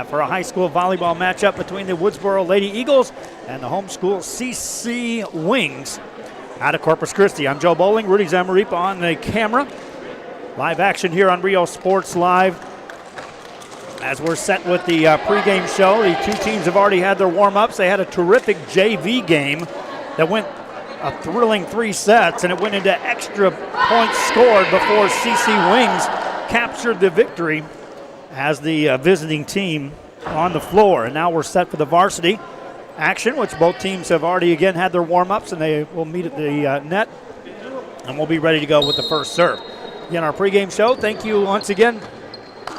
for a high school volleyball matchup between the Woodsboro Lady Eagles and the homeschool CC Wings out of Corpus Christi. I'm Joe Bowling, Rudy Zamaripa on the camera. Live action here on Rio Sports Live. As we're set with the pregame show, the two teams have already had their warm-ups. They had a terrific JV game that went a thrilling 3 sets, and it went into extra points scored before CC Wings captured the victory as the visiting team on the floor. And now we're set for the varsity action, which both teams have already again had their warm-ups, and they will meet at the net, and we'll be ready to go with the first serve. Again, our pregame show, thank you once again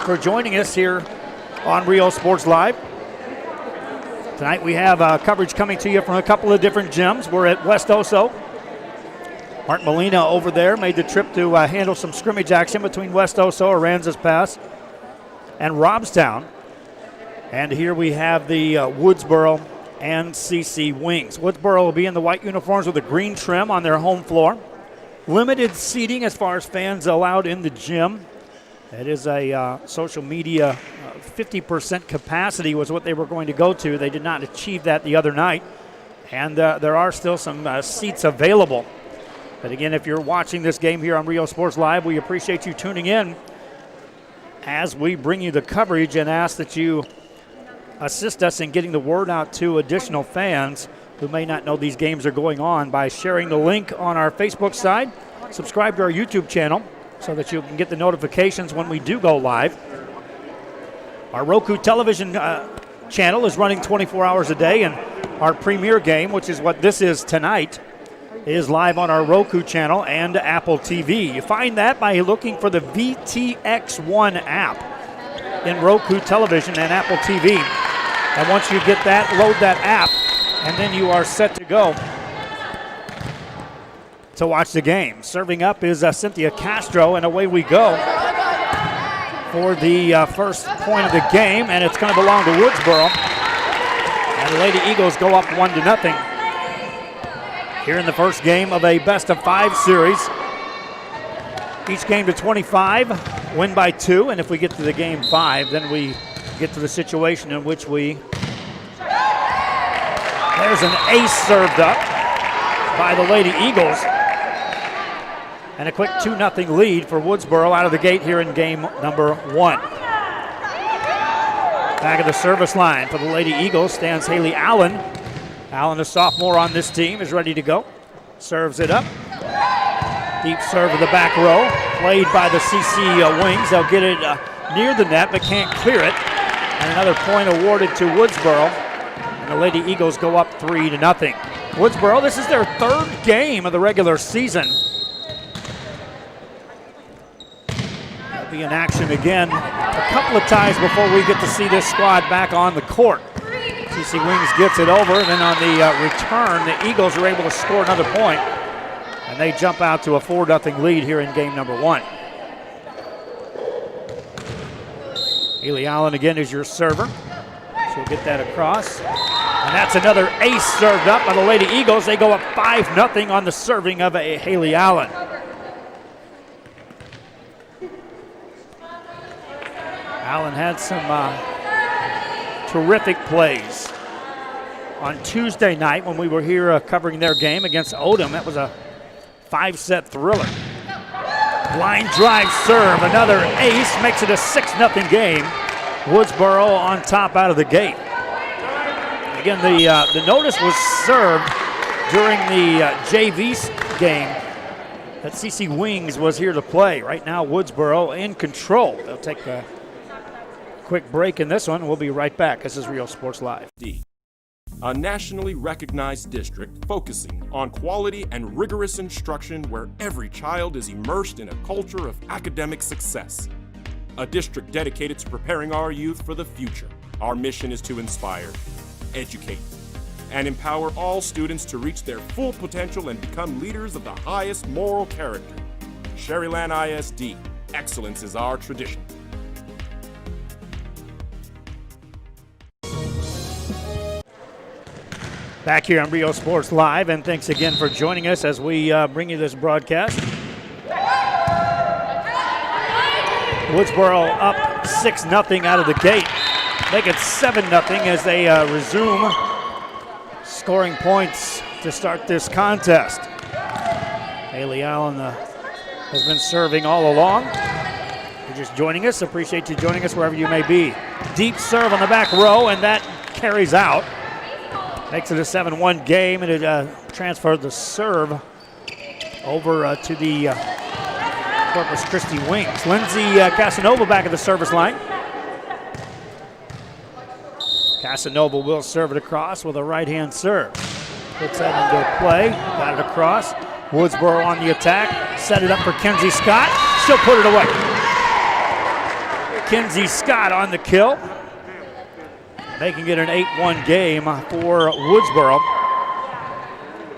for joining us here on Rio Sports Live. Tonight we have coverage coming to you from a couple of different gyms. We're at West Oso. Mark Molina over there made the trip to handle some scrimmage action between West Oso, Aransas Pass, and Robstown. And here we have the Woodsboro and CC Wings. Woodsboro will be in the white uniforms with a green trim on their home floor. Limited seating as far as fans allowed in the gym. It is a social media 50% capacity was what they were going to go to. They did not achieve that the other night. And there are still some seats available. But again, if you're watching this game here on Rio Sports Live, we appreciate you tuning in as we bring you the coverage and ask that you assist us in getting the word out to additional fans who may not know these games are going on by sharing the link on our Facebook side. Subscribe to our YouTube channel so that you can get the notifications when we do go live. Our Roku television channel is running 24 hours a day, and our premier game, which is what this is tonight, is live on our Roku channel and Apple TV. You find that by looking for the VTX1 app in Roku television and Apple TV. And once you get that, load that app, and then you are set to go to watch the game. Serving up is Cynthia Castro, and away we go for the first point of the game, and it's going to belong to Woodsboro. And the Lady Eagles go up 1-0 here in the first game of a best-of-5 series. Each game to 25, win by 2, and if we get to the game 5, then we get to the situation in which there's an ace served up by the Lady Eagles. And a quick 2-0 lead for Woodsboro out of the gate here in game number 1. Back of the service line for the Lady Eagles stands Haley Allen. Allen, a sophomore on this team, is ready to go. Serves it up. Deep serve of the back row. Played by the CC Wings. They'll get it near the net but can't clear it. And another point awarded to Woodsboro. And the Lady Eagles go up 3-0. Woodsboro, this is their third game of the regular season. Be in action again a couple of times before we get to see this squad back on the court. CC Wings gets it over, and then on the return, the Eagles are able to score another point, and they jump out to a 4-0 lead here in game number 1. Haley Allen again is your server. She'll get that across, and that's another ace served up by the Lady Eagles. They go up 5-0 on the serving of a Haley Allen. Allen had some terrific plays on Tuesday night when we were here covering their game against Odom. That was a 5-set thriller. Line drive serve, another ace, makes it a 6-0 game. Woodsboro on top out of the gate. Again, the notice was served during the JV game that CC Wings was here to play. Right now, Woodsboro in control. They'll take a quick break in this one. We'll be right back. This is Real Sports Live. A nationally recognized district focusing on quality and rigorous instruction where every child is immersed in a culture of academic success. A district dedicated to preparing our youth for the future. Our mission is to inspire, educate, and empower all students to reach their full potential and become leaders of the highest moral character. Sherryland ISD, excellence is our tradition. Back here on Rio Sports Live, and thanks again for joining us as we bring you this broadcast. Woodsboro up 6-0 out of the gate. make it 7-0 as they resume scoring points to start this contest. Haley Allen has been serving all along. If you're just joining us, appreciate you joining us wherever you may be. Deep serve on the back row, and that carries out. Makes it a 7-1 game, and it transfers the serve over to the Corpus Christi Wings. Lindsay Casanova back at the service line. Casanova will serve it across with a right-hand serve. Puts that into play, got it across. Woodsboro on the attack, set it up for Kenzie Scott. She'll put it away. Kenzie Scott on the kill, making it an 8-1 game for Woodsboro.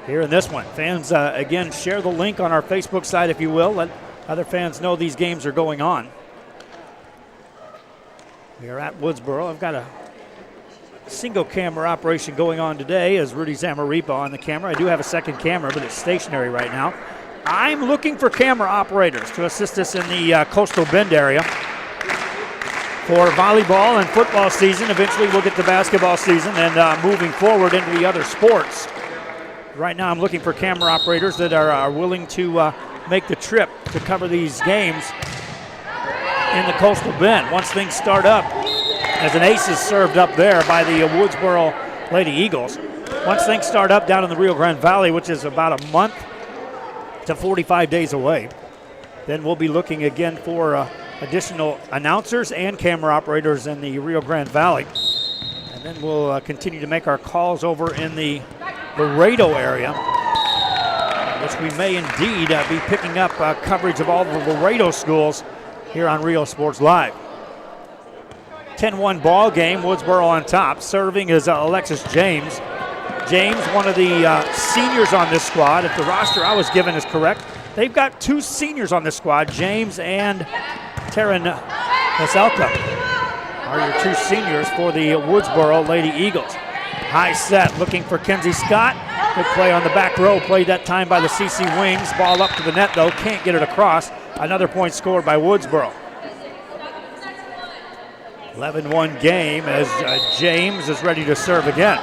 Here in this one, fans, again, share the link on our Facebook site, if you will. Let other fans know these games are going on. We are at Woodsboro. I've got a single camera operation going on today as Rudy Zamaripa on the camera. I do have a second camera, but it's stationary right now. I'm looking for camera operators to assist us in the Coastal Bend area for volleyball and football season. Eventually we'll get to basketball season and moving forward into the other sports. Right now I'm looking for camera operators that are willing to make the trip to cover these games in the Coastal Bend. Once things start up, as an ace is served up there by the Woodsboro Lady Eagles. Once things start up down in the Rio Grande Valley, which is about a month to 45 days away, then we'll be looking again for additional announcers and camera operators in the Rio Grande Valley. And then we'll continue to make our calls over in the Laredo area, which we may indeed be picking up coverage of all the Laredo schools here on Rio Sports Live. 10-1 ball game, Woodsboro on top. Serving is Alexis James. James, one of the seniors on this squad. If the roster I was given is correct, they've got two seniors on this squad, James and Taryn Veselka are your two seniors for the Woodsboro Lady Eagles. High set, looking for Kenzie Scott. Good play on the back row, played that time by the CC Wings. Ball up to the net though, can't get it across. Another point scored by Woodsboro. 11-1 game as James is ready to serve again.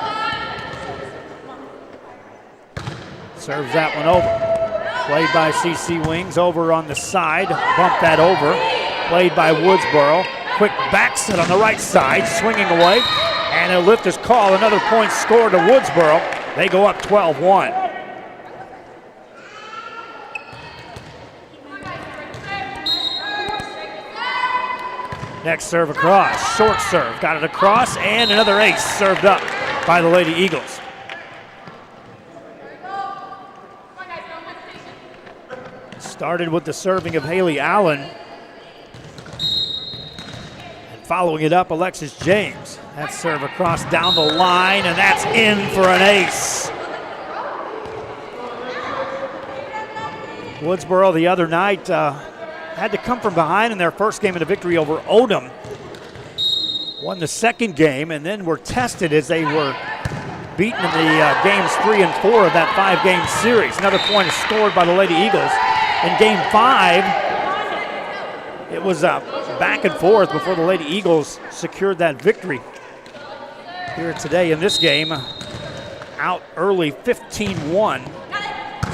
Serves that one over. Played by CC Wings over on the side. Bump that over. Played by Woodsboro. Quick back set on the right side. Swinging away. And a lift is called. Another point scored to Woodsboro. They go up 12-1. Next serve across, short serve, got it across, and another ace served up by the Lady Eagles. Started with the serving of Haley Allen. And following it up, Alexis James. That serve across down the line, and that's in for an ace. Woodsboro the other night had to come from behind in their first game of the victory over Odom. Won the second game and then were tested as they were beaten in the games 3 and 4 of that 5-game series. Another point is scored by the Lady Eagles. In game 5, it was back and forth before the Lady Eagles secured that victory. Here today in this game, out early 15-1.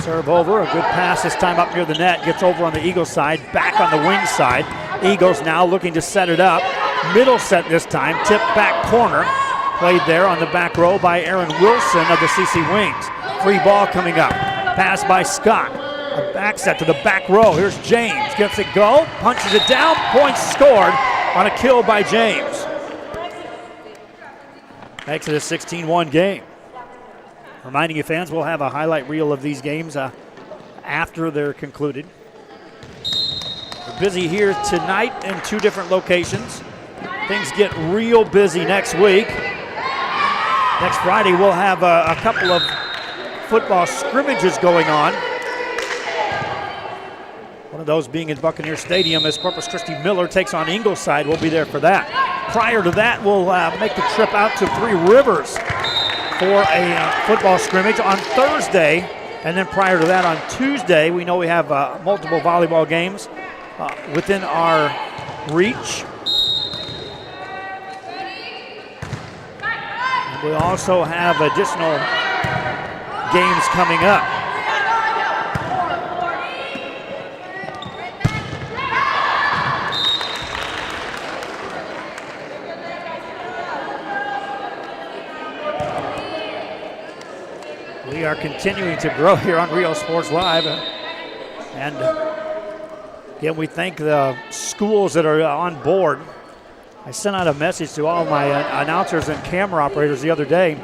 Serve over, a good pass this time up near the net, gets over on the Eagles side, back on the wing side. Eagles now looking to set it up. Middle set this time, tip back corner. Played there on the back row by Aaron Wilson of the CC Wings. Free ball coming up, pass by Scott. A back set to the back row, here's James, gets it go, punches it down, points scored on a kill by James. Makes it a 16-1 game. Reminding you fans, we'll have a highlight reel of these games after they're concluded. We're busy here tonight in 2 different locations. Things get real busy next week. Next Friday we'll have a couple of football scrimmages going on. One of those being in Buccaneer Stadium as Corpus Christi Miller takes on Ingleside. We'll be there for that. Prior to that, we'll make the trip out to Three Rivers for a football scrimmage on Thursday, and then prior to that on Tuesday, we know we have multiple volleyball games within our reach. We also have additional games coming up. We are continuing to grow here on Rio Sports Live. And again, we thank the schools that are on board. I sent out a message to all of my announcers and camera operators the other day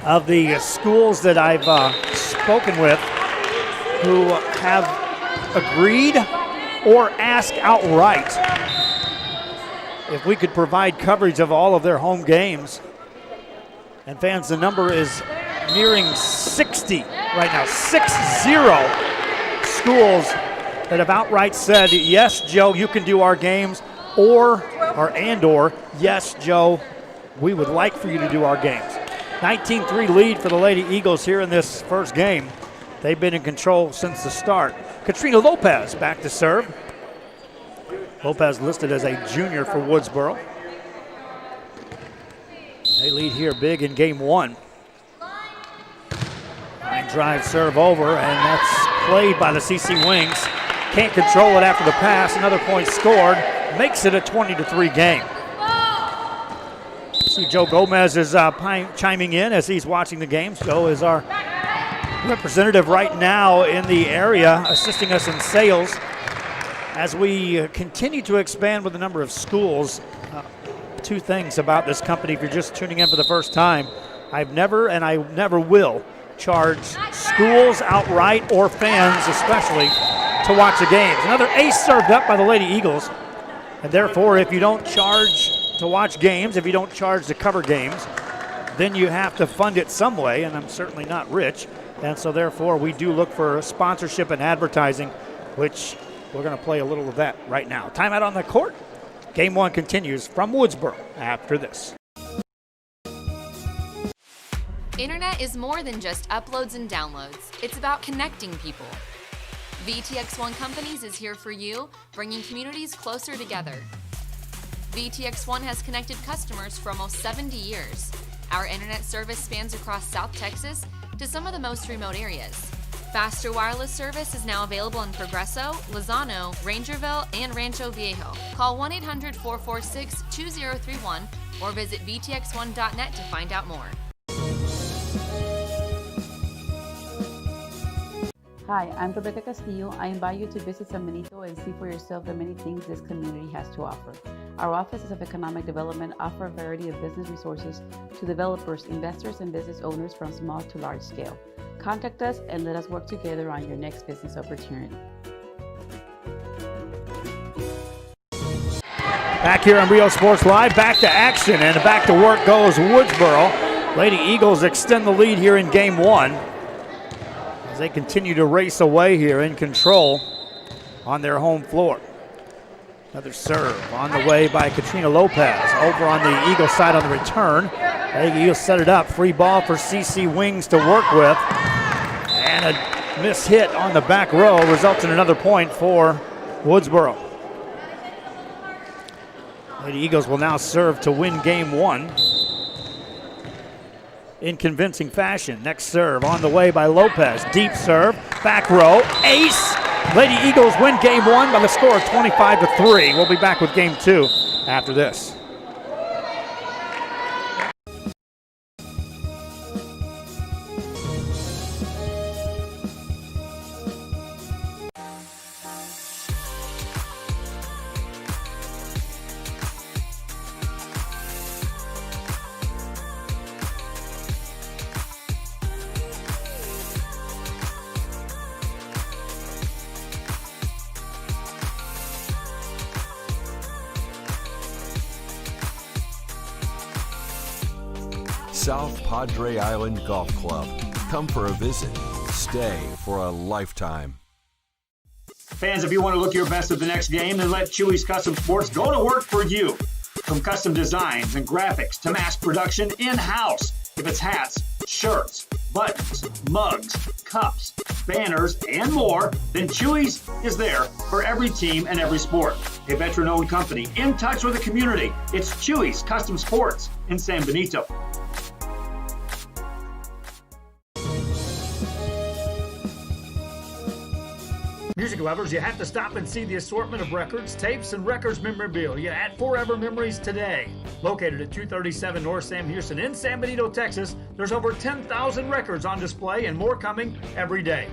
of the schools that I've spoken with who have agreed or asked outright if we could provide coverage of all of their home games. And fans, the number is nearing 60 right now, 60 schools that have outright said, yes, Joe, you can do our games, or yes, Joe, we would like for you to do our games. 19-3 lead for the Lady Eagles here in this first game. They've been in control since the start. Katrina Lopez back to serve. Lopez listed as a junior for Woodsboro. They lead here big in game one. Line drive serve over, and that's played by the CC Wings. Can't control it after the pass. Another point scored. Makes it a 20-3 game. See Joe Gomez is chiming in as he's watching the game. Joe is our representative right now in the area, assisting us in sales. As we continue to expand with the number of schools, two things about this company if you're just tuning in for the first time. I've never, and I never will, charge schools outright or fans especially to watch the games. Another ace served up by the Lady Eagles. And therefore, if you don't charge to watch games, if you don't charge to cover games, then you have to fund it some way, and I'm certainly not rich. And so therefore, we do look for sponsorship and advertising, which we're going to play a little of that right now. Timeout on the court. Game one continues from Woodsboro after this. Internet is more than just uploads and downloads. It's about connecting people. VTX1 Companies is here for you, bringing communities closer together. VTX1 has connected customers for almost 70 years. Our internet service spans across South Texas to some of the most remote areas. Faster wireless service is now available in Progreso, Lozano, Rangerville, and Rancho Viejo. Call 1-800-446-2031 or visit vtx1.net to find out more. Hi, I'm Rebecca Castillo. I invite you to visit San Benito and see for yourself the many things this community has to offer. Our offices of economic development offer a variety of business resources to developers, investors, and business owners from small to large scale. Contact us and let us work together on your next business opportunity. Back here on Rio Sports Live, back to action, and back to work goes Woodsboro. Lady Eagles extend the lead here in game one as they continue to race away here in control on their home floor. Another serve on the way by Katrina Lopez. Over on the Eagles side on the return. Lady Eagles set it up. Free ball for CC Wings to work with. And a miss hit on the back row results in another point for Woodsboro. Lady Eagles will now serve to win game one in convincing fashion. Next serve on the way by Lopez. Deep serve, back row, ace. Lady Eagles win game one by the score of 25-3. We'll be back with game two after this. South Padre Island Golf Club. Come for a visit. Stay for a lifetime. Fans, if you want to look your best at the next game, then let Chewy's Custom Sports go to work for you. From custom designs and graphics to mass production in-house. If it's hats, shirts, buttons, mugs, cups, banners, and more, then Chewy's is there for every team and every sport. A veteran-owned company in touch with the community. It's Chewy's Custom Sports in San Benito. Music lovers, you have to stop and see the assortment of records, tapes, and records memorabilia at Forever Memories today. Located at 237 North Sam Houston in San Benito, Texas, there's over 10,000 records on display and more coming every day.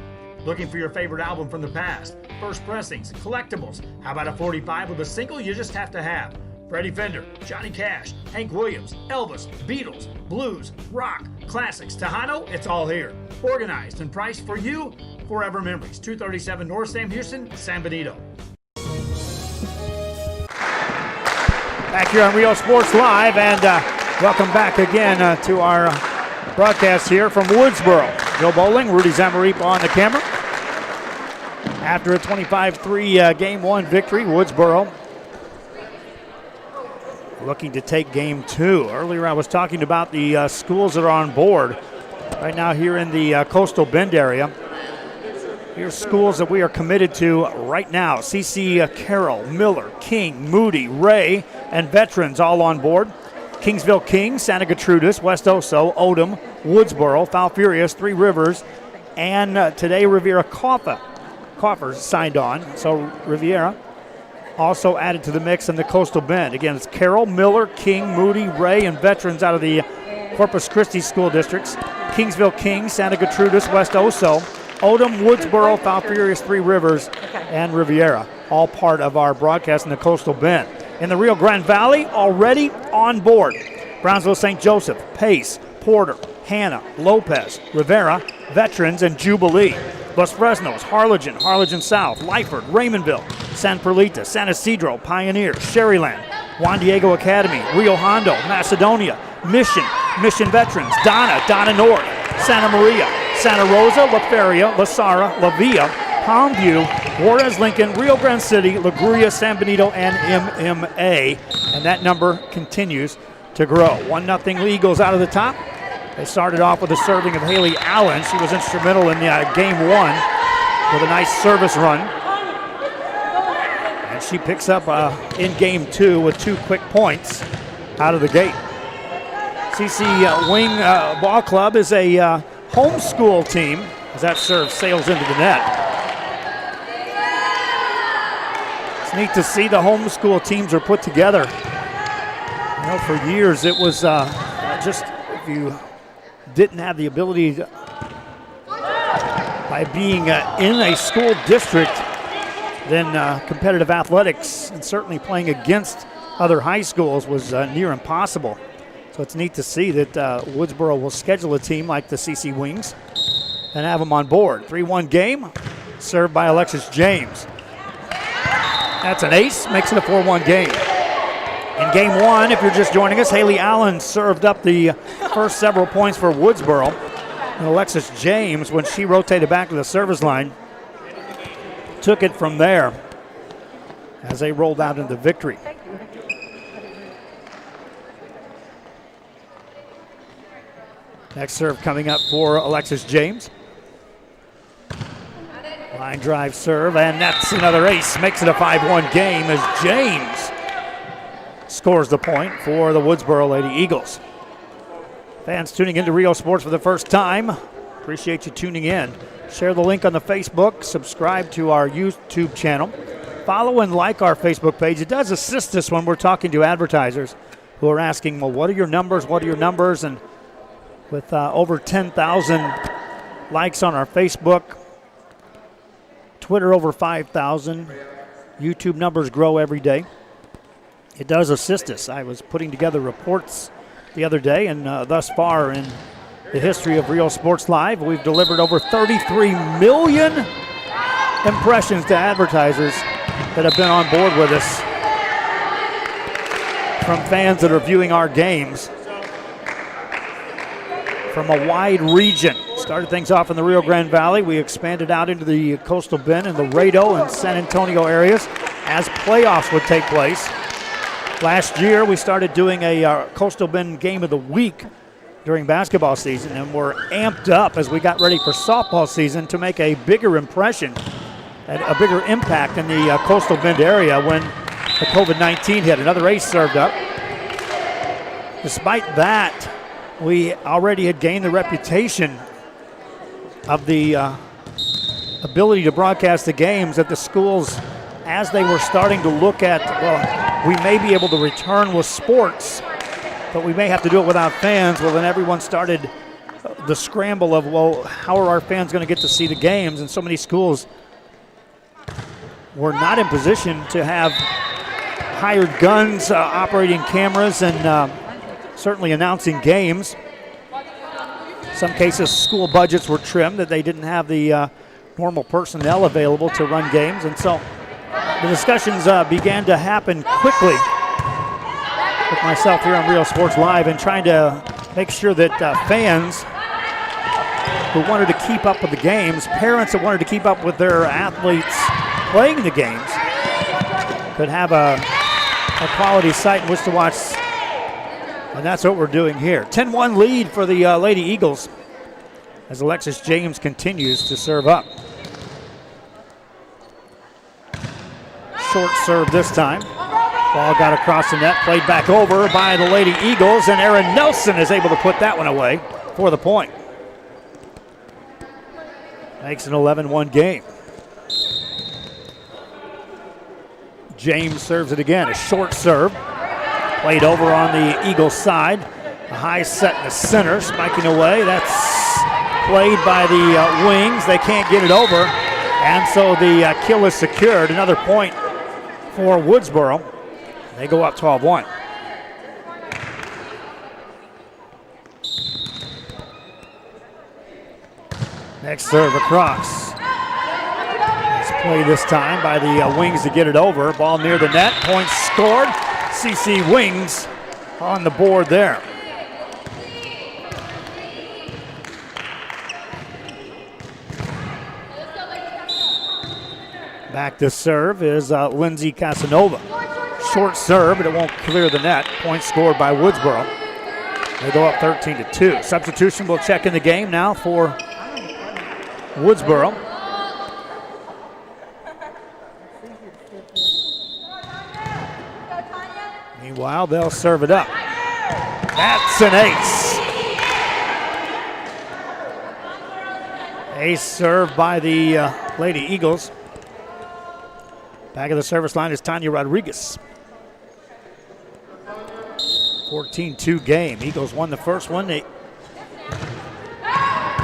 Looking for your favorite album from the past, first pressings, collectibles? How about a 45 with a single you just have to have? Freddie Fender, Johnny Cash, Hank Williams, Elvis, Beatles, blues, rock, classics, Tejano, it's all here. Organized and priced for you. Forever Memories, 237 North Sam Houston, San Benito. Back here on Rio Sports Live, and welcome back again to our broadcast here from Woodsboro. Joe Bowling, Rudy Zamarip on the camera. After a 25-3 Game 1 victory, Woodsboro looking to take Game 2. Earlier I was talking about the schools that are on board right now here in the Coastal Bend area. Here's schools that we are committed to right now. C.C. Carroll, Miller, King, Moody, Ray, and veterans all on board. Kingsville Kings, Santa Gertrudis, West Oso, Odom, Woodsboro, Falfurrias, Three Rivers, and today Riviera Coffers signed on. So Riviera also added to the mix in the Coastal Bend. Again, it's Carroll, Miller, King, Moody, Ray, and veterans out of the Corpus Christi school districts. Kingsville Kings, Santa Gertrudis, West Oso, Odom, Woodsboro, Falfurrias, Three Rivers, and Riviera, all part of our broadcast in the Coastal Bend. In the Rio Grande Valley, already on board, Brownsville St. Joseph, Pace, Porter, Hanna, Lopez, Rivera, Veterans, and Jubilee. Los Fresnos, Harlingen, Harlingen South, Lyford, Raymondville, San Perlita, San Isidro, Pioneer, Sherryland, Juan Diego Academy, Rio Hondo, Macedonia, Mission Veterans, Donna North, Santa Maria, Santa Rosa, La Feria, La Sara, La Villa, Palmview, Juarez Lincoln, Rio Grande City, La Gruya, San Benito, and MMA. And that number continues to grow. 1-0 Eagles out of the top. They started off with a serving of Haley Allen. She was instrumental in Game 1 with a nice service run. And she picks up in Game 2 with 2 quick points out of the gate. CC Wing Ball Club is a homeschool team as that serve sails into the net. It's neat to see the homeschool teams are put together. You know, for years it was just if you didn't have the ability to, by being in a school district, then competitive athletics and certainly playing against other high schools was near impossible. So it's neat to see that Woodsboro will schedule a team like the CC Wings and have them on board. 3-1 game, served by Alexis James. That's an ace, makes it a 4-1 game. In Game 1, if you're just joining us, Haley Allen served up the first several points for Woodsboro. And Alexis James, when she rotated back to the service line, took it from there as they rolled out into victory. Next serve coming up for Alexis James. Line drive serve, and that's another ace. Makes it a 5-1 game as James scores the point for the Woodsboro Lady Eagles. Fans tuning into Rio Sports for the first time, appreciate you tuning in. Share the link on the Facebook, subscribe to our YouTube channel, follow and like our Facebook page. It does assist us when we're talking to advertisers who are asking, well, what are your numbers? What are your numbers? And with over 10,000 likes on our Facebook, Twitter over 5,000, YouTube numbers grow every day. It does assist us. I was putting together reports the other day, and thus far in the history of Rio Sports Live, we've delivered over 33 million impressions to advertisers that have been on board with us from fans that are viewing our games from a wide region. Started things off in the Rio Grande Valley. We expanded out into the Coastal Bend and the Rado and San Antonio areas as playoffs would take place. Last year, we started doing a Coastal Bend Game of the Week during basketball season, and were amped up as we got ready for softball season to make a bigger impression and a bigger impact in the Coastal Bend area when the COVID-19 hit. Another ace served up. Despite that, we already had gained the reputation of the ability to broadcast the games at the schools as they were starting to look at, well, we may be able to return with sports, but we may have to do it without fans. Well, then everyone started the scramble of, well, how are our fans going to get to see the games? And so many schools were not in position to have hired guns operating cameras and certainly announcing games. In some cases, school budgets were trimmed, that they didn't have the normal personnel available to run games. And so the discussions began to happen quickly with myself here on Real Sports Live and trying to make sure that fans who wanted to keep up with the games, parents that wanted to keep up with their athletes playing the games, could have a quality site in which to watch. And that's what we're doing here. 10-1 lead for the Lady Eagles as Alexis James continues to serve up. Short serve this time. Ball got across the net, played back over by the Lady Eagles, and Aaron Nelson is able to put that one away for the point. Makes an 11-1 game. James serves it again, a short serve. Played over on the Eagles side. A high set in the center, spiking away. That's played by the Wings. They can't get it over, and so the kill is secured. Another point for Woodsboro. They go up 12-1. Next serve across. It's played this time by the Wings to get it over. Ball near the net. Point scored. CC Wings on the board there. Back to serve is Lindsay Casanova. Short serve, but it won't clear the net. Point scored by Woodsboro. They go up 13-2. Substitution will check in the game now for Woodsboro. Meanwhile, they'll serve it up. That's an ace. Ace served by the Lady Eagles. Back of the service line is Tanya Rodriguez. 14-2 game. Eagles won the first one. They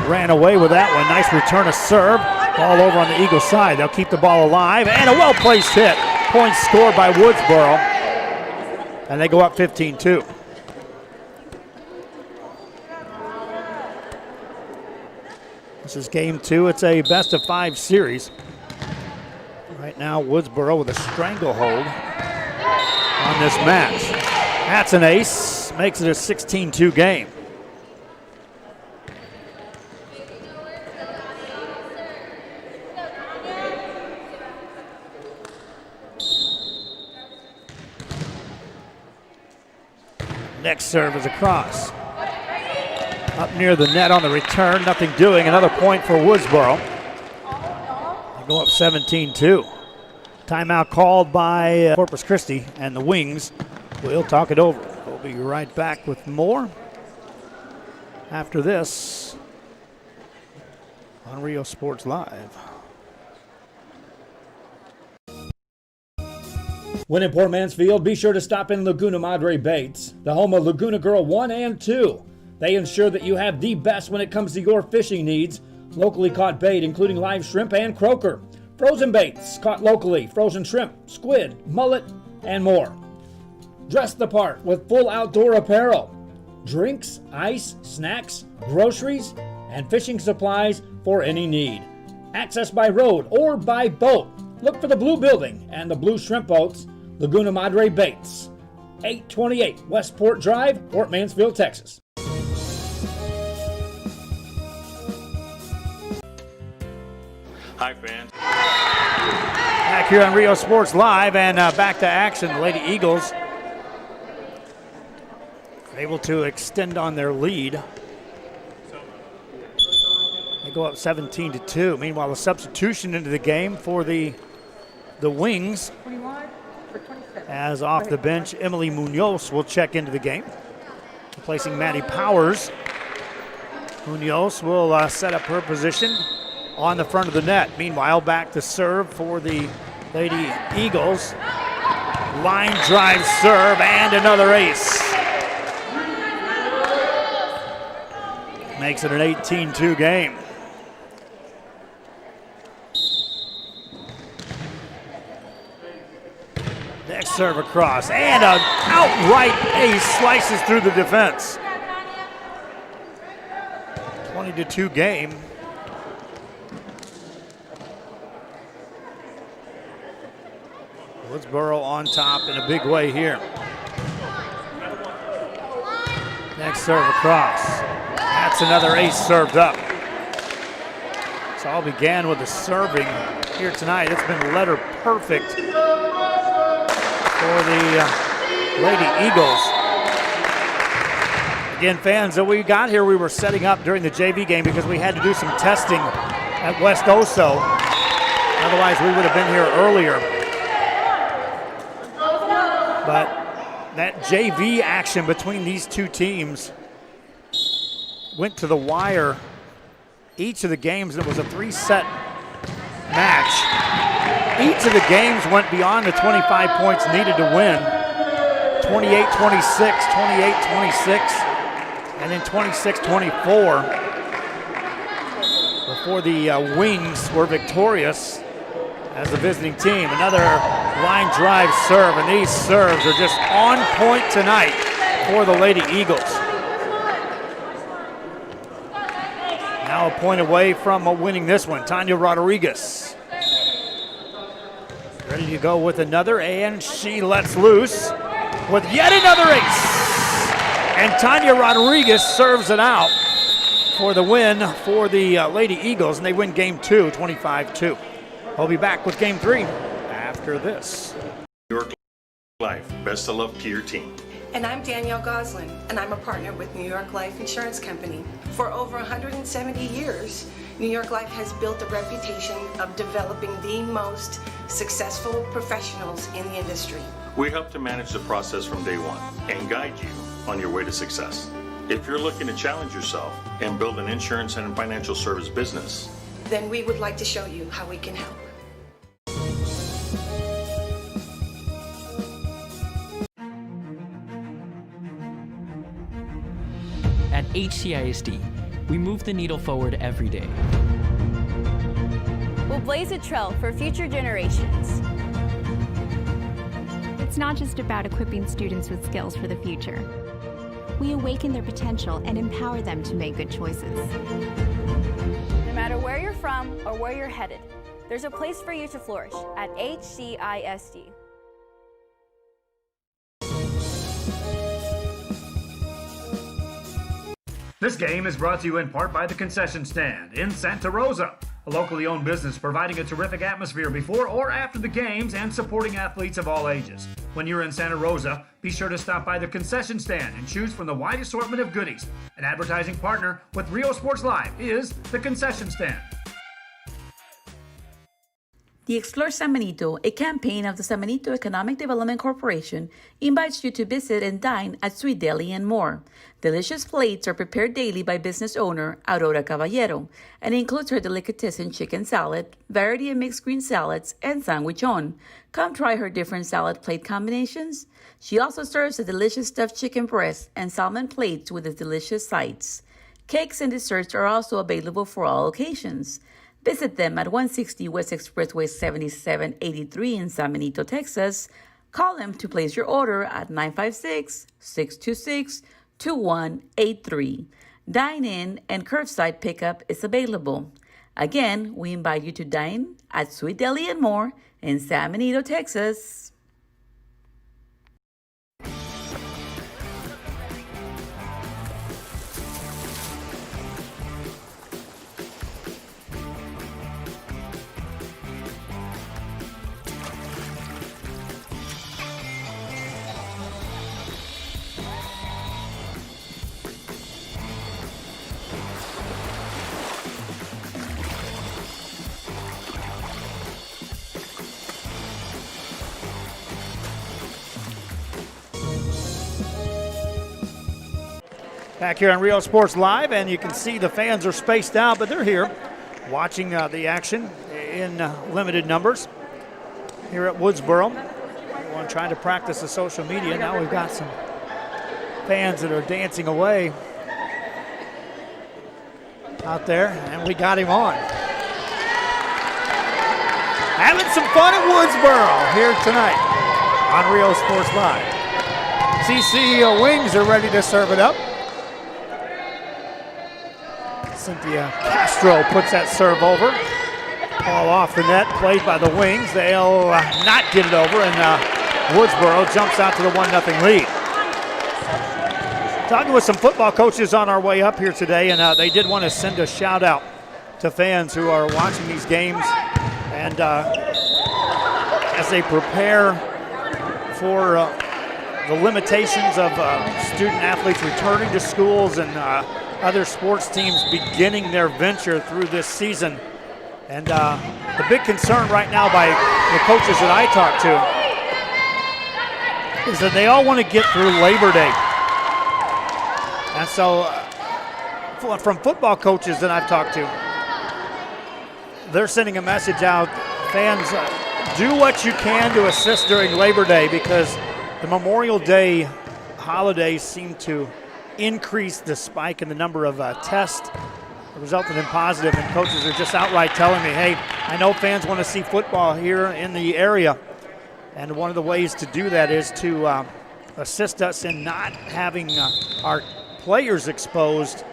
ran away with that one. Nice return of serve. Ball over on the Eagles side. They'll keep the ball alive. And a well-placed hit. Point scored by Woodsboro. And they go up 15-2. This is game 2. It's a best-of-5 series. Right now, Woodsboro with a stranglehold on this match. That's an ace. Makes it a 16-2 game. Next serve is across. Up near the net on the return, nothing doing. Another point for Woodsboro. They go up 17-2. Timeout called by Corpus Christi and the Wings. We'll talk it over. We'll be right back with more after this on Rio Sports Live. When in Port Mansfield, be sure to stop in Laguna Madre Baits, the home of Laguna Girl 1 and 2. They ensure that you have the best when it comes to your fishing needs. Locally caught bait, including live shrimp and croaker. Frozen baits, caught locally, frozen shrimp, squid, mullet, and more. Dress the part with full outdoor apparel. Drinks, ice, snacks, groceries, and fishing supplies for any need. Access by road or by boat. Look for the blue building and the blue shrimp boats. Laguna Madre Baits, 828 Westport Drive, Port Mansfield, Texas. Hi, fans. Back here on Rio Sports Live and back to action. The Lady Eagles able to extend on their lead. They go up 17-2. Meanwhile, a substitution into the game for the Wings. As off the bench, Emily Munoz will check into the game, replacing Maddie Powers. Munoz will set up her position on the front of the net. Meanwhile, back to serve for the Lady Eagles. Line drive serve and another ace. Makes it an 18-2 game. Next serve across, and an outright ace slices through the defense. 20-2 game. Woodsboro on top in a big way here. Next serve across. That's another ace served up. This all began with the serving here tonight. It's been letter perfect for the Lady Eagles. Again, fans, that we got here, we were setting up during the JV game because we had to do some testing at West Oso. Otherwise, we would have been here earlier. But that JV action between these two teams went to the wire each of the games. It was a 3-set match. Each of the games went beyond the 25 points needed to win. 28-26, 28-26, and then 26-24 before the Wings were victorious as the visiting team. Another line drive serve, and these serves are just on point tonight for the Lady Eagles. Now a point away from winning this one. Tanya Rodriguez ready to go with another, and she lets loose with yet another ace. And Tanya Rodriguez serves it out for the win for the Lady Eagles, and they win game 2, 25-2. We'll be back with game 3 after this. New York Life, best of luck to your team. And I'm Danielle Goslin, and I'm a partner with New York Life Insurance Company. For over 170 years, New York Life has built a reputation of developing the most successful professionals in the industry. We help to manage the process from day one and guide you on your way to success. If you're looking to challenge yourself and build an insurance and financial service business, then we would like to show you how we can help. At HCISD, we move the needle forward every day. We'll blaze a trail for future generations. It's not just about equipping students with skills for the future. We awaken their potential and empower them to make good choices. No matter where you're from or where you're headed, there's a place for you to flourish at HCISD. This game is brought to you in part by the Concession Stand in Santa Rosa, a locally owned business providing a terrific atmosphere before or after the games and supporting athletes of all ages. When you're in Santa Rosa, be sure to stop by the Concession Stand and choose from the wide assortment of goodies. An advertising partner with Rio Sports Live is the Concession Stand. The Explore San Benito, a campaign of the San Benito Economic Development Corporation, invites you to visit and dine at Sweet Deli and More. Delicious plates are prepared daily by business owner Aurora Caballero and includes her delicatessen chicken salad, variety of mixed green salads, and sandwichon. Come try her different salad plate combinations. She also serves a delicious stuffed chicken breast and salmon plates with its delicious sides. Cakes and desserts are also available for all occasions. Visit them at 160 West Expressway 7783 in San Benito, Texas. Call them to place your order at 956-626-2183. Dine-in and curbside pickup is available. Again, we invite you to dine at Sweet Deli and More in San Benito, Texas. Back here on Rio Sports Live, and you can see the fans are spaced out, but they're here watching the action in limited numbers here at Woodsboro. Everyone trying to practice the social media. Now we've got some fans that are dancing away out there, and we got him on. Having some fun at Woodsboro here tonight on Rio Sports Live. CC Wings are ready to serve it up. Cynthia Castro puts that serve over. Ball off the net, played by the Wings. They'll not get it over, and Woodsboro jumps out to the 1-0 lead. Talking with some football coaches on our way up here today, and they did want to send a shout out to fans who are watching these games, and as they prepare for the limitations of student athletes returning to schools and other sports teams beginning their venture through this season. And the big concern right now by the coaches that I talk to is that they all want to get through Labor Day. And so from football coaches that I've talked to, they're sending a message out, fans, do what you can to assist during Labor Day, because the Memorial Day holidays seem to increase the spike in the number of tests resulting in positive, and coaches are just outright telling me, hey, I know fans want to see football here in the area, and one of the ways to do that is to assist us in not having our players exposed.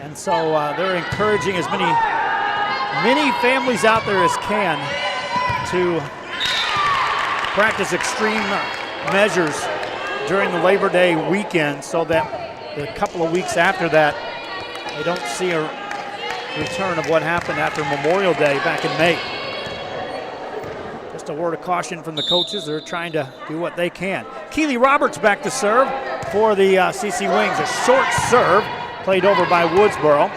And so they're encouraging as many families out there as can to practice extreme measures during the Labor Day weekend, so that the couple of weeks after that, they don't see a return of what happened after Memorial Day back in May. Just a word of caution from the coaches. They're trying to do what they can. Keely Roberts back to serve for the CC Wings. A short serve played over by Woodsboro.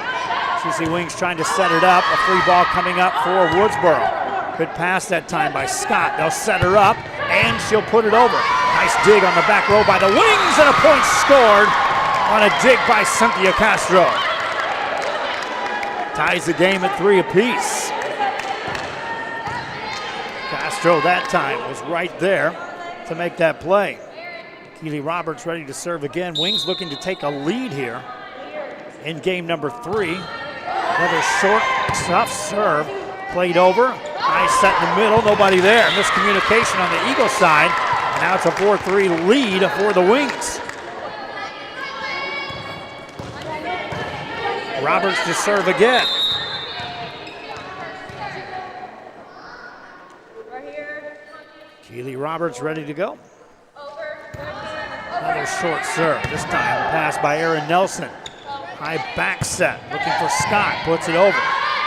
CC Wings trying to set it up. A free ball coming up for Woodsboro. Good pass that time by Scott. They'll set her up, and she'll put it over. Nice dig on the back row by the Wings, and a point scored on a dig by Cynthia Castro. Ties the game at 3 apiece. Castro that time was right there to make that play. Keely Roberts ready to serve again. Wings looking to take a lead here in game number 3. Another short, tough serve played over. Nice set in the middle, nobody there. Miscommunication on the Eagle side. And now it's a 4-3 lead for the Wings. Roberts to serve again. Keely Roberts ready to go. Another short serve. This time passed by Aaron Nelson. High back set, looking for Scott, puts it over.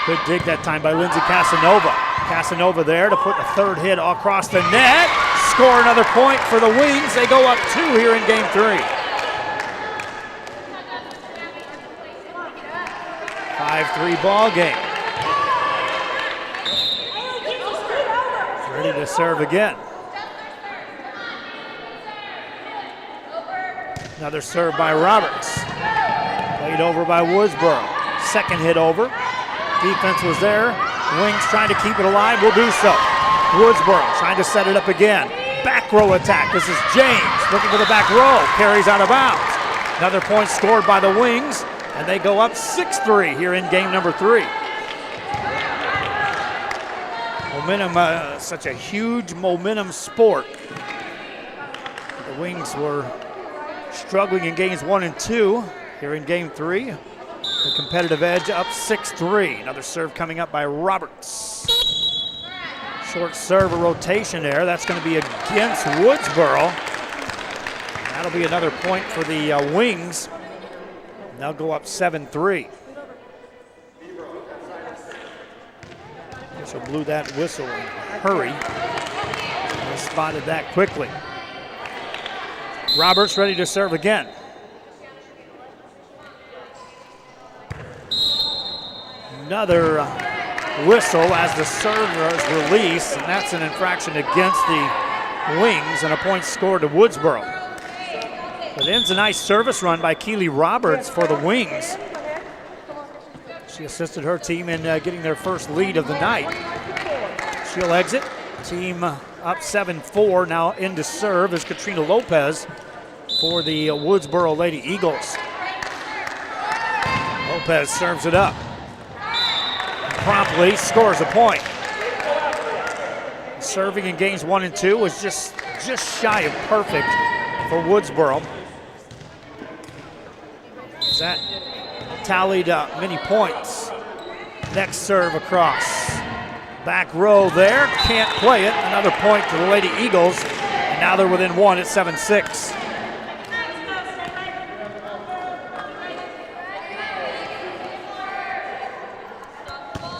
Good dig that time by Lindsay Casanova. Casanova there to put the third hit across the net. Score another point for the Wings. They go up 2 here in game 3. 5-3 ball game. Ready to serve again. Another serve by Roberts. Played over by Woodsboro. Second hit over. Defense was there. Wings trying to keep it alive, will do so. Woodsboro trying to set it up again. Back row attack. This is James looking for the back row. Carries out of bounds. Another point scored by the Wings, and they go up 6-3 here in game number 3. Momentum, such a huge momentum sport. The Wings were struggling in games 1 and 2. Here in game 3, the competitive edge up 6-3. Another serve coming up by Roberts. Short serve, a rotation there. That's going to be against Woodsboro. That'll be another point for the Wings. And they'll go up 7-3. So blew that whistle in a hurry. They spotted that quickly. Roberts ready to serve again. Another whistle as the server is released, and that's an infraction against the Wings and a point scored to Woodsboro. But ends a nice service run by Keely Roberts for the Wings. She assisted her team in getting their first lead of the night. She'll exit. Team up 7-4. Now into serve is Katrina Lopez for the Woodsboro Lady Eagles. Lopez serves it up. Promptly scores a point. Serving in games 1 and 2 was just shy of perfect for Woodsboro. That tallied many points. Next serve across. Back row there, can't play it. Another point to the Lady Eagles. And now they're within 1 at 7-6.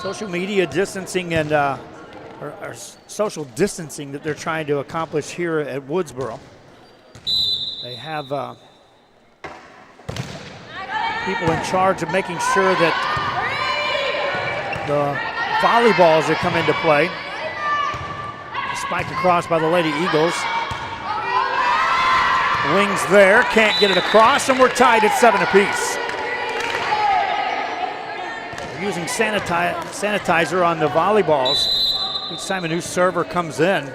Social media distancing and or social distancing that they're trying to accomplish here at Woodsboro. They have people in charge of making sure that the volleyballs that come into play. Spike across by the Lady Eagles. Wings there, can't get it across, and we're tied at 7 apiece. They're using sanitizer on the volleyballs. Each time a new server comes in,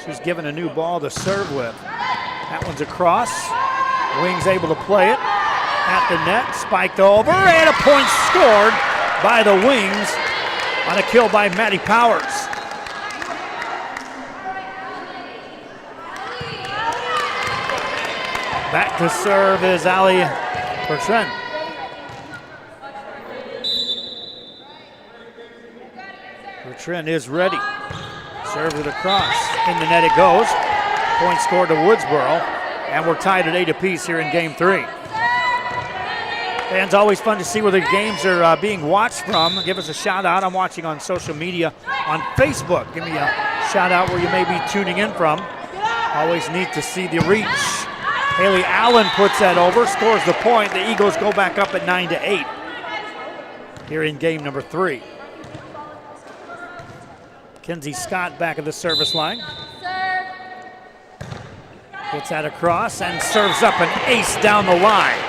she's given a new ball to serve with. That one's across. Wings able to play it. At the net, spiked over, and a point scored by the Wings on a kill by Maddie Powers. Back to serve is Ali Bertrand. Bertrand is ready. Serves it across. In the net it goes. Point scored to Woodsboro, and we're tied at 8 apiece here in game 3. Fans, always fun to see where the games are being watched from. Give us a shout out. I'm watching on social media on Facebook. Give me a shout out where you may be tuning in from. Always neat to see the reach. Haley Allen puts that over, scores the point. The Eagles go back up at 9-8 here in game number 3. Kenzie Scott back at the service line. Puts that across and serves up an ace down the line.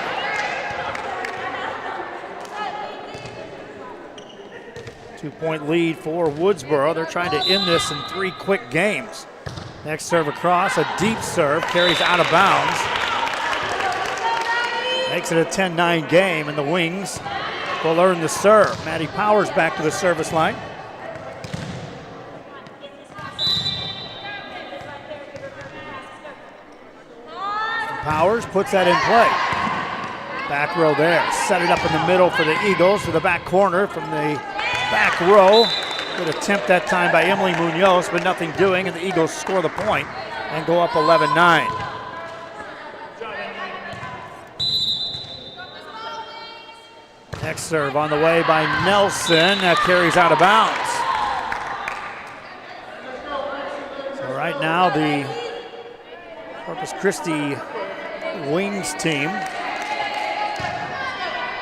Two-point lead for Woodsboro. They're trying to end this in 3 quick games. Next serve across, a deep serve, carries out of bounds. Makes it a 10-9 game, and the Wings will earn the serve. Maddie Powers back to the service line. Powers puts that in play. Back row there. Set it up in the middle for the Eagles to the back corner from the back row. Good attempt that time by Emily Munoz, but nothing doing, and the Eagles score the point and go up 11-9. Next serve on the way by Nelson. That carries out of bounds. So right now the Corpus Christi Wings team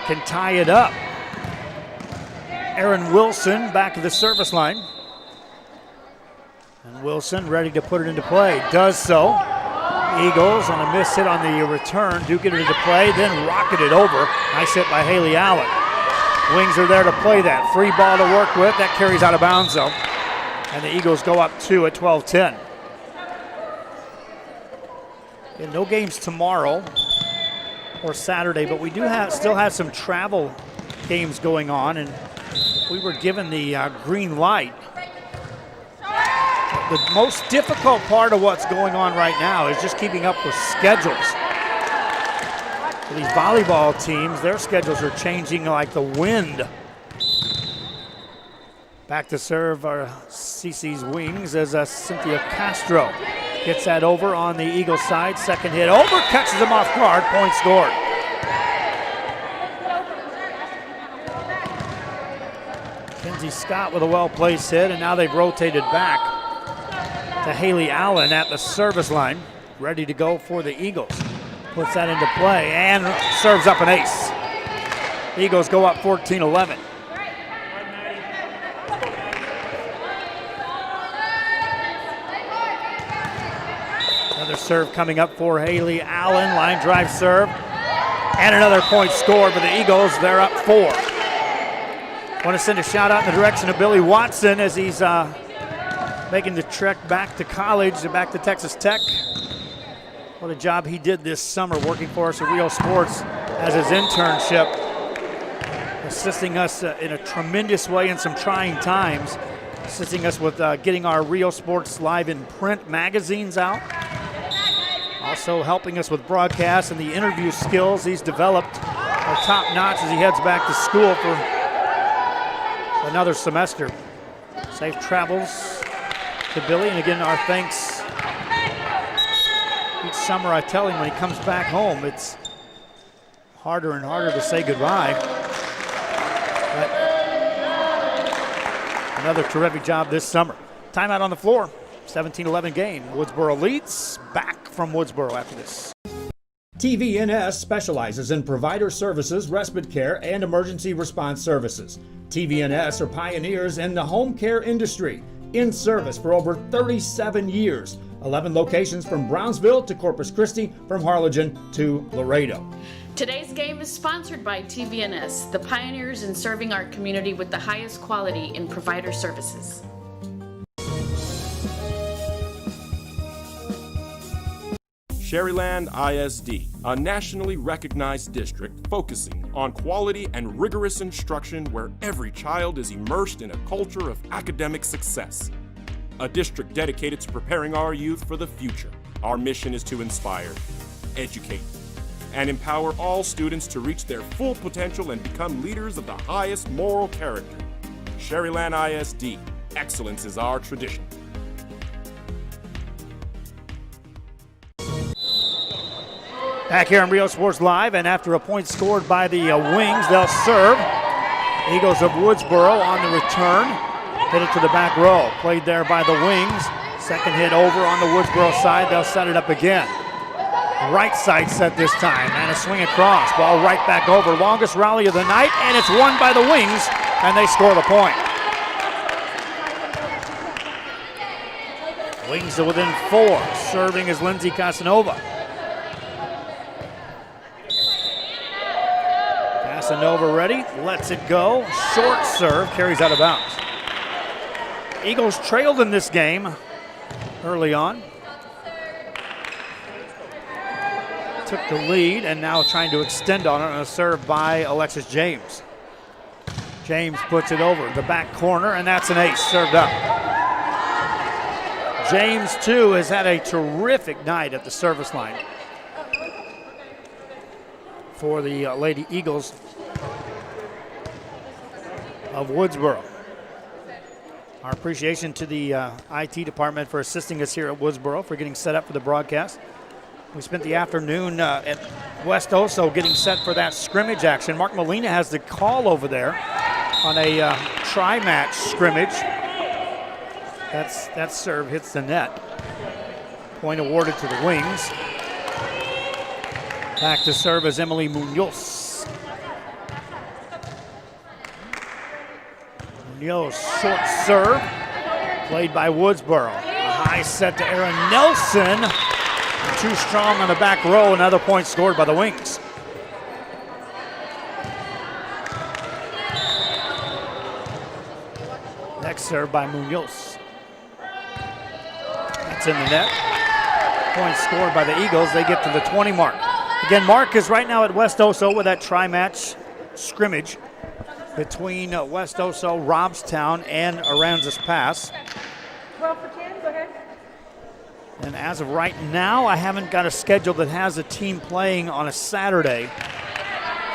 can tie it up. Erin Wilson back to the service line. And Wilson ready to put it into play. Does so. Eagles on a miss hit on the return. Do get it into play, then rocket it over. Nice hit by Haley Allen. Wings are there to play that. Free ball to work with. That carries out of bounds though. And the Eagles go up 2 at 12-10. And no games tomorrow or Saturday, but we do still have some travel games going on, and we were given the green light. The most difficult part of what's going on right now is just keeping up with schedules. For these volleyball teams, their schedules are changing like the wind. Back to serve our CC's Wings as Cynthia Castro. Gets that over on the Eagle side. Second hit over, catches him off guard. Point scored. Kenzie Scott with a well-placed hit, and now they've rotated back to Haley Allen at the service line. Ready to go for the Eagles. Puts that into play and serves up an ace. Eagles go up 14-11. serve coming up for Haley Allen. Line drive serve. And another point scored for the Eagles. They're up 4. Want to send a shout out in the direction of Billy Watson as he's making the trek back to college, back to Texas Tech. What a job he did this summer working for us at Rio Sports as his internship, assisting us in a tremendous way in some trying times, assisting us with getting our Rio Sports Live in print magazines out, also helping us with broadcast and the interview skills he's developed are top-notch as he heads back to school for another semester. Safe travels to Billy, and again, our thanks. Each summer I tell him when he comes back home, it's harder and harder to say goodbye. But another terrific job this summer. Timeout on the floor, 17-11 game. Woodsboro leads. Back from Woodsboro after this. TVNS specializes in provider services, respite care, and emergency response services. TVNS are pioneers in the home care industry, in service for over 37 years. 11 locations from Brownsville to Corpus Christi, from Harlingen to Laredo. Today's game is sponsored by TVNS, the pioneers in serving our community with the highest quality in provider services. Sherryland ISD, a nationally recognized district focusing on quality and rigorous instruction where every child is immersed in a culture of academic success. A district dedicated to preparing our youth for the future. Our mission is to inspire, educate, and empower all students to reach their full potential and become leaders of the highest moral character. Sherryland ISD, excellence is our tradition. Back here on Rio Sports Live, and after a point scored by the Wings, they'll serve. Eagles of Woodsboro on the return. Hit it to the back row. Played there by the Wings. Second hit over on the Woodsboro side. They'll set it up again. Right side set this time, and a swing across. Ball right back over. Longest rally of the night, and it's won by the Wings, and they score the point. Wings are within 4. Serving is Lindsay Casanova. Casanova ready, lets it go. Short serve, carries out of bounds. Eagles trailed in this game early on. Took the lead and now trying to extend on it on a serve by Alexis James. James puts it over the back corner, and that's an ace, served up. James, too, has had a terrific night at the service line for the Lady Eagles of Woodsboro. Our appreciation to the IT department for assisting us here at Woodsboro, for getting set up for the broadcast. We spent the afternoon at West Oso getting set for that scrimmage action. Mark Molina has the call over there on a tri-match scrimmage. That serve hits the net. Point awarded to the Wings. Back to serve is Emily Munoz. Munoz, short serve, played by Woodsboro. A high set to Aaron Nelson. Too strong on the back row. Another point scored by the Wings. Next serve by Munoz. That's in the net. Point scored by the Eagles. They get to the 20 mark. Again, Mark is right now at West Oso with that tri-match scrimmage between West Oso, Robstown, and Aransas Pass. 12 for 10, go ahead. And as of right now, I haven't got a schedule that has a team playing on a Saturday.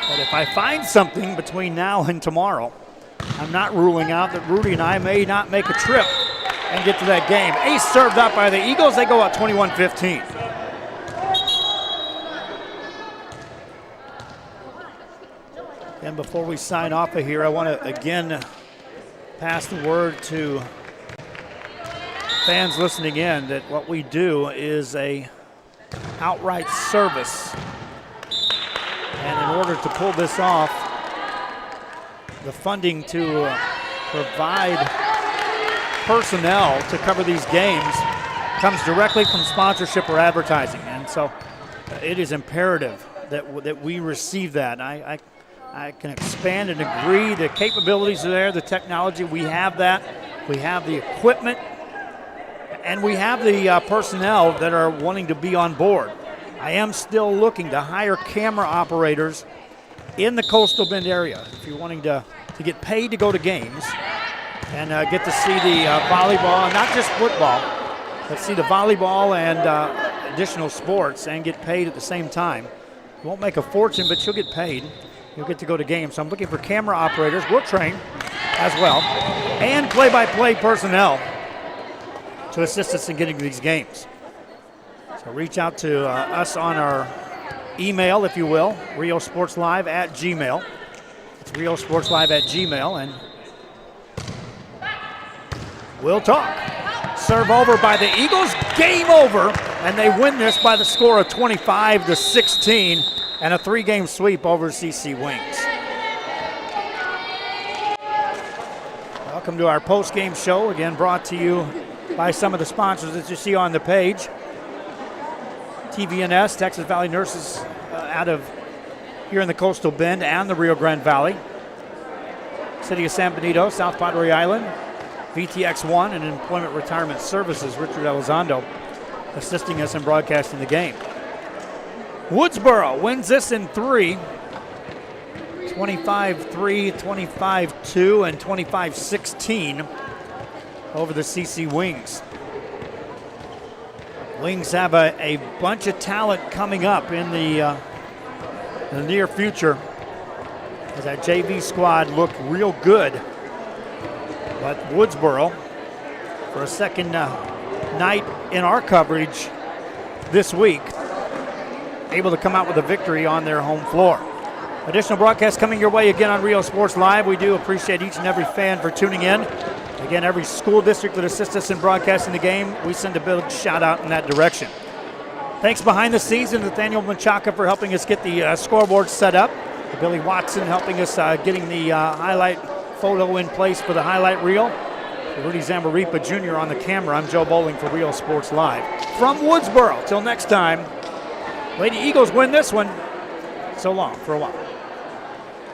But if I find something between now and tomorrow, I'm not ruling out that Rudy and I may not make a trip and get to that game. Ace served up by the Eagles. They go out 21-15. And before we sign off of here, I want to again pass the word to fans listening in that what we do is a outright service. And in order to pull this off, the funding to provide personnel to cover these games comes directly from sponsorship or advertising. And so it is imperative that we receive that. I can expand and agree. The capabilities are there, the technology, we have that. We have the equipment, and we have the personnel that are wanting to be on board. I am still looking to hire camera operators in the Coastal Bend area. If you're wanting to get paid to go to games and get to see the volleyball, not just football, but see the volleyball and additional sports and get paid at the same time. You won't make a fortune, but you'll get paid. You'll get to go to games. So I'm looking for camera operators. We'll train as well. And play-by-play personnel to assist us in getting to these games. So reach out to us on our email, if you will, riosportslive@gmail. It's riosportslive@gmail, and we'll talk. Serve over by the Eagles. Game over, and they win this by the score of 25-16 and a 3-game sweep over CC Wings. Welcome to our post-game show, again brought to you by some of the sponsors that you see on the page. TVNS, Texas Valley Nurses, out of here in the Coastal Bend and the Rio Grande Valley. City of San Benito, South Padre Island. VTX1 and Employment Retirement Services, Richard Elizondo, assisting us in broadcasting the game. Woodsboro wins this in 3. 25-3, 25-2, and 25-16 over the CC Wings. Wings have a bunch of talent coming up in the near future as that JV squad looked real good. But Woodsboro, for a second night in our coverage this week, able to come out with a victory on their home floor. Additional broadcasts coming your way again on Rio Sports Live. We do appreciate each and every fan for tuning in. Again, every school district that assists us in broadcasting the game, we send a big shout out in that direction. Thanks behind the scenes to Nathaniel Menchaca for helping us get the scoreboard set up. Billy Watson helping us getting the highlight photo in place for the highlight reel. Rudy Zamaripa Jr. on the camera. I'm Joe Bowling for Rio Sports Live. From Woodsboro, till next time, Lady Eagles win this one. So long for a while.